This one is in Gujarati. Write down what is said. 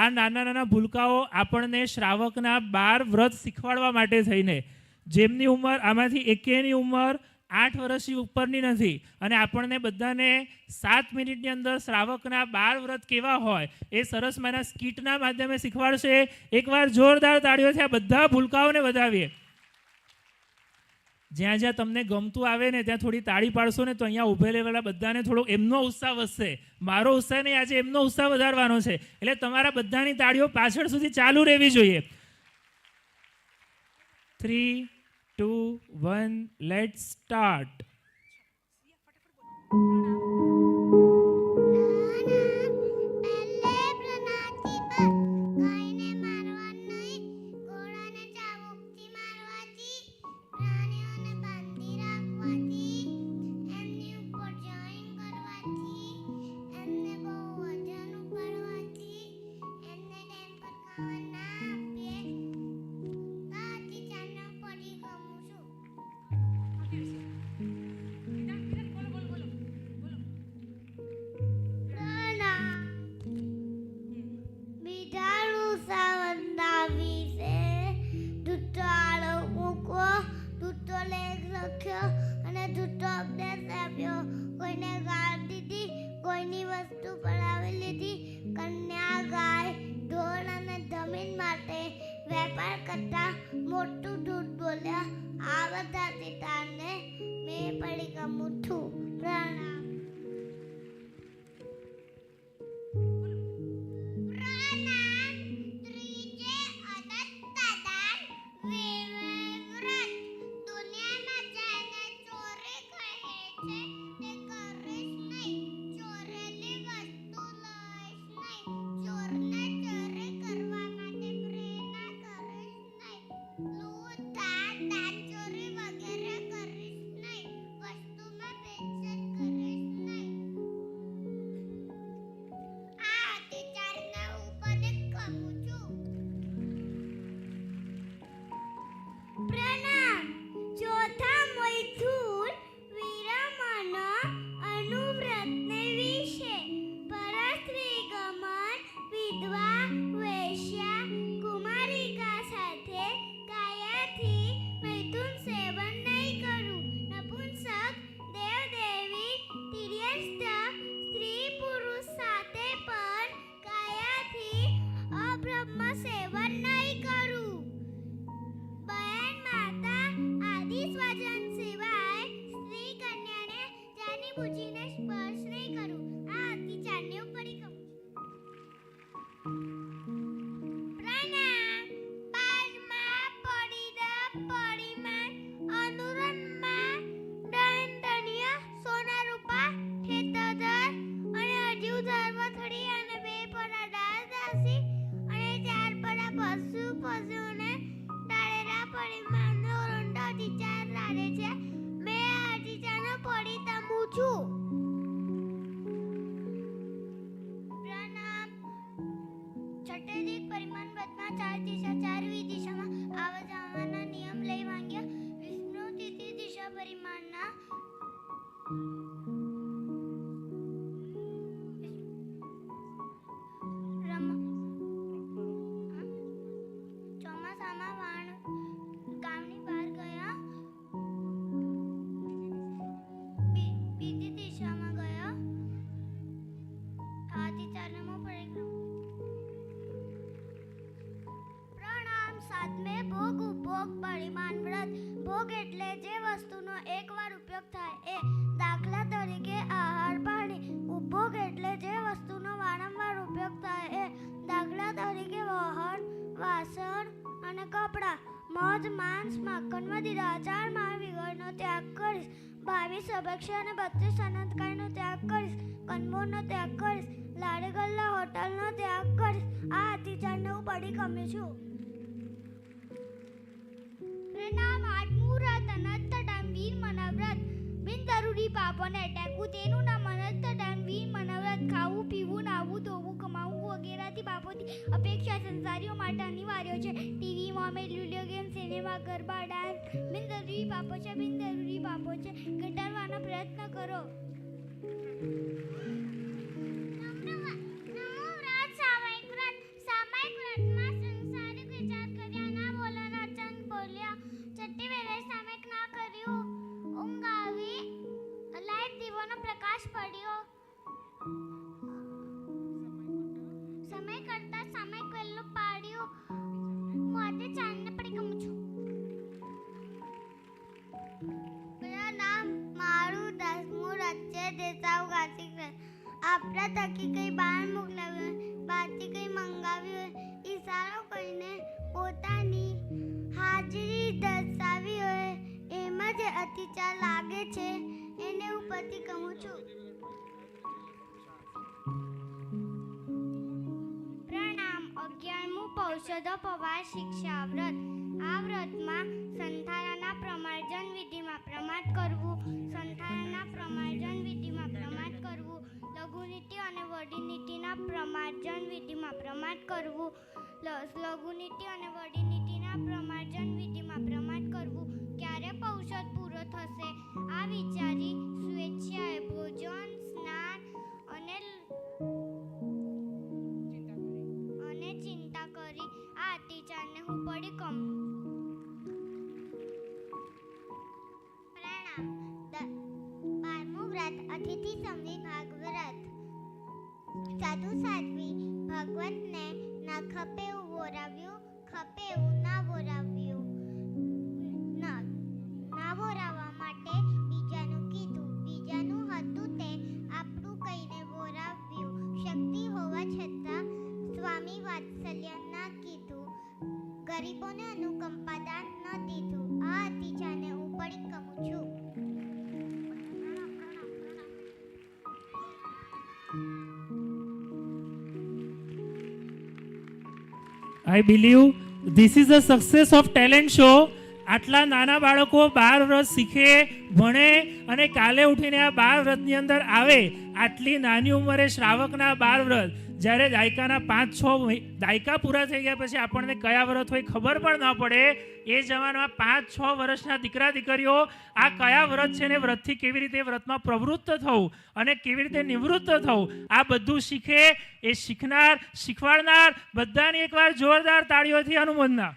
આ નાના નાના ભૂલકાઓ આપણને શ્રાવકના 12 વ્રત શીખવાડવા માટે થઈને, જેમની ઉંમર આમાંથી એકેયની ઉંમર 8 વર્ષથી ઉપરની નથી, અને આપણને બધાને 7 મિનિટની અંદર શ્રાવકના 12 વ્રત કેવા હોય એ સરસ મજાના સ્કીટના માધ્યમે શીખવાડશે. એકવાર જોરદાર તાળીઓથી આ બધા ભૂલકાઓને વધાવીએ. જ્યાં જ્યાં તમને ગમતું આવે ને ત્યાં થોડી તાળી પાડશો ને તો અહીંયા ઊભેલા બધાને થોડો એમનો ઉત્સાહ વધશે. મારો ઉત્સાહ નહીં, આજે એમનો ઉત્સાહ વધારવાનો છે. એટલે તમારા બધાની તાળીઓ પાછળ સુધી ચાલુ રહેવી જોઈએ. 3, 2, 1, લેટ્સ સ્ટાર્ટ. અપેક્ષા સંસારીઓ માટે અનિવાર્ય છે. TV, mobile, video game, cinema, garba, dance બિનજરૂરી પાપો છે. બિનજરૂરી પાપો છે. ઘટાડવાનો પ્રયત્ન કરો. નમો વ્રત, સામયિક વ્રત, પોતાની હાજરી દર્શાવી હોય એમાં જે અત્યાચાર લાગે છે એને હું પતિ કહું છું. પ્રણામ. 11મું પૌષધોપવાસ શિક્ષા વ્રત. આ વ્રતમાં સંથારાના પ્રમાર્જન વિધિમાં પ્રમાદ કરવું, સંથારાના પ્રમાર્જન વિધિમાં પ્રમાદ કરવું, લઘુનીતિ અને વડી નીતિના પ્રમાર્જન વિધિમાં પ્રમાદ કરવું, લઘુનીતિ અને વડી નીતિના પ્રમાર્જન વિધિમાં પ્રમાદ કરવું. ક્યારે પૌષધ પૂરો થશે આ વિચારી સ્વેચ્છાએ ભોજન, સ્નાન અને ચિંતા કરી આ અત્યાચારને હું પડી કમ. પ્રણામ. 12મું વ્રત અતિથિ સંવિભાગ વ્રત. સાધુ સાધ્વી ભગવતને ના ખપે એવું વોરાવ્યું, ખપે એવું ના વોરાવ્યું. ના વોરાવવા માટે બીજાનું કીધું, બીજાનું હતું તે આપણું કહીને વોરાવ્યું. શક્તિ હોવા છતાં સ્વામી વાત્સલ્ય ના કીધું, ગરીબોને અનુકંપા દાન ન દીધું. આ અત્યાચારને હું પડી કહું છું. I believe this is the success of talent show. આટલા નાના બાળકો 12 વ્રત શીખે, ભણે અને કાલે ઉઠીને આ 12 વ્રતની અંદર આવે. આટલી નાની ઉંમરે શ્રાવકના 12 વ્રત, જ્યારે દાયકાના 5-6 દાયકા પૂરા થઈ ગયા પછી આપણને કયા વ્રત હોય ખબર પણ ન પડે. એ જમાનામાં 5-6 વર્ષના દીકરા દીકરીઓ આ કયા વ્રત છે ને વ્રતથી કેવી રીતે વ્રતમાં પ્રવૃત્ત થવું અને કેવી રીતે નિવૃત્ત થવું આ બધું શીખે. એ શીખનાર, શીખવાડનાર બધાની એકવાર જોરદાર તાળીઓથી અનુમોદના.